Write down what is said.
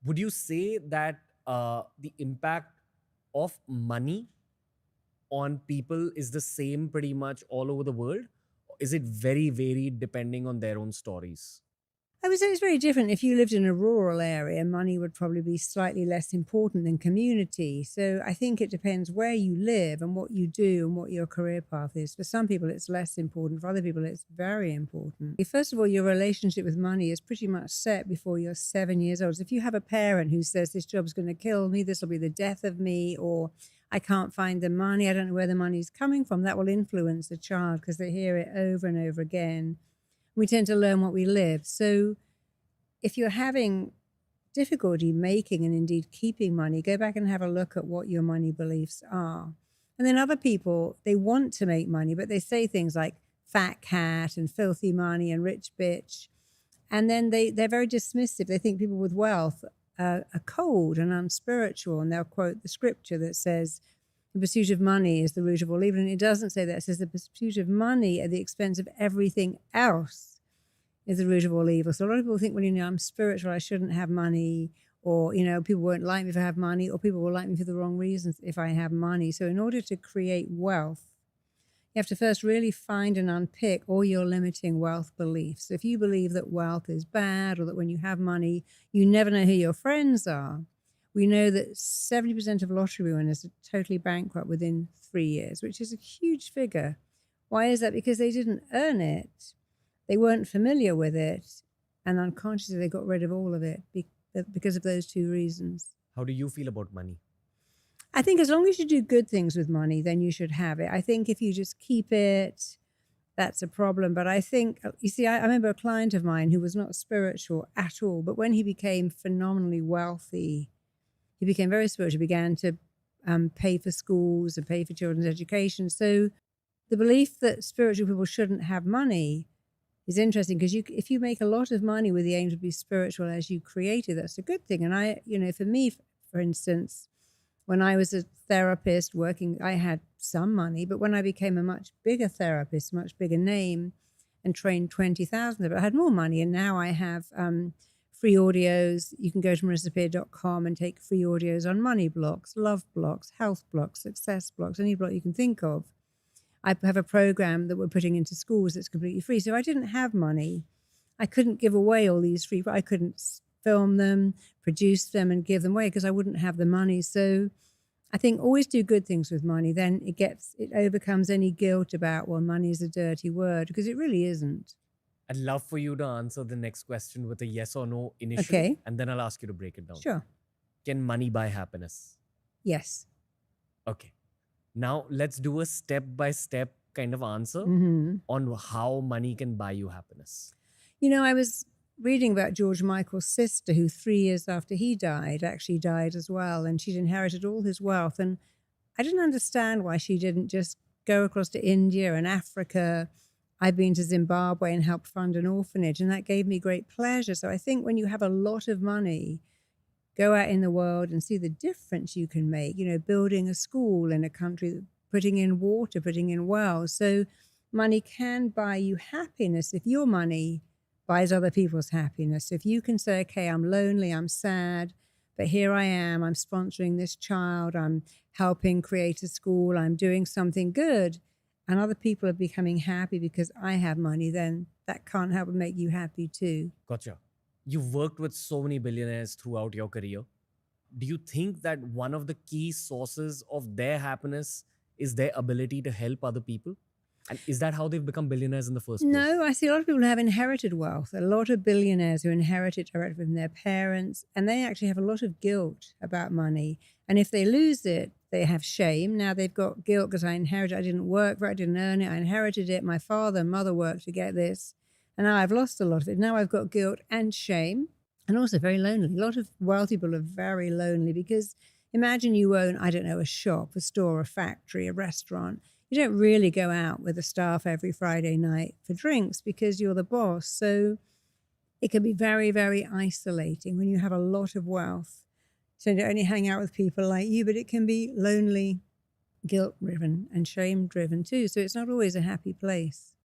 Would you say that the impact of money on people is the same pretty much all over the world? Is it very varied depending on their own stories? I would say it's very different. If you lived in a rural area, money would probably be slightly less important than community. So I think it depends where you live and what you do and what your career path is. For some people, it's less important. For other people, it's very important. First of all, your relationship with money is pretty much set before you're 7 years old. So if you have a parent who says, this job's going to kill me, this will be the death of me, or I can't find the money, I don't know where the money's coming from, that will influence the child because they hear it over and over again. We tend to learn what we live. So if you're having difficulty making and indeed keeping money, go back and have a look at what your money beliefs are. And then other people, they want to make money, but they say things like fat cat and filthy money and rich bitch. And then they're very dismissive. They think people with wealth are cold and unspiritual. And they'll quote the scripture that says, the pursuit of money is the root of all evil. And it doesn't say that. It says the pursuit of money at the expense of everything else is the root of all evil. So a lot of people think, well, I'm spiritual, I shouldn't have money, or, people won't like me if I have money, or people will like me for the wrong reasons if I have money. So in order to create wealth, you have to first really find and unpick all your limiting wealth beliefs. If you believe that wealth is bad, or that when you have money, you never know who your friends are, we know that 70% of lottery winners are totally bankrupt within 3 years, which is a huge figure. Why is that? Because they didn't earn it. They weren't familiar with it. And unconsciously, they got rid of all of it because of those two reasons. How do you feel about money? I think as long as you do good things with money, then you should have it. I think if you just keep it, that's a problem. But I think, you see, I remember a client of mine who was not spiritual at all, but when he became phenomenally wealthy, he became very spiritual, began to pay for schools and pay for children's education. So the belief that spiritual people shouldn't have money is interesting, because if you make a lot of money with the aim to be spiritual as you created, that's a good thing. And for me, for instance, when I was a therapist working, I had some money, but when I became a much bigger therapist, much bigger name, and trained 20,000 of it, I had more money. And now I have free audios. You can go to marisapeer.com and take free audios on money blocks, love blocks, health blocks, success blocks, any block you can think of. I have a program that we're putting into schools that's completely free. So I didn't have money. I couldn't give away all these free, I couldn't film them, produce them, and give them away because I wouldn't have the money. So I think always do good things with money. Then it overcomes any guilt about, well, money is a dirty word, because it really isn't. I'd love for you to answer the next question with a yes or no initially, Okay. and then I'll ask you to break it down. Sure. Can money buy happiness? Yes. Okay. Now let's do a step-by-step kind of answer on how money can buy you happiness. I was reading about George Michael's sister, who 3 years after he died, actually died as well, and she'd inherited all his wealth. And I didn't understand why she didn't just go across to India and Africa. I've been to Zimbabwe and helped fund an orphanage, and that gave me great pleasure. So I think when you have a lot of money, go out in the world and see the difference you can make, building a school in a country, putting in water, putting in wells. So money can buy you happiness if your money buys other people's happiness. If you can say, okay, I'm lonely, I'm sad, but here I am, I'm sponsoring this child, I'm helping create a school, I'm doing something good, and other people are becoming happy because I have money, then that can't help but make you happy too. Gotcha. You've worked with so many billionaires throughout your career. Do you think that one of the key sources of their happiness is their ability to help other people? And is that how they've become billionaires in the first place? No, I see a lot of people who have inherited wealth, a lot of billionaires who inherit it directly from their parents, and they actually have a lot of guilt about money. And if they lose it, they have shame. Now they've got guilt because I inherited it, I didn't work for it, I didn't earn it, I inherited it, my father and mother worked to get this, and now I've lost a lot of it. Now I've got guilt and shame, and also very lonely. A lot of wealthy people are very lonely because imagine you own, I don't know, a shop, a store, a factory, a restaurant. You don't really go out with the staff every Friday night for drinks because you're the boss. So it can be very, very isolating when you have a lot of wealth. So you only hang out with people like you, but it can be lonely, guilt-driven, and shame-driven too. So it's not always a happy place.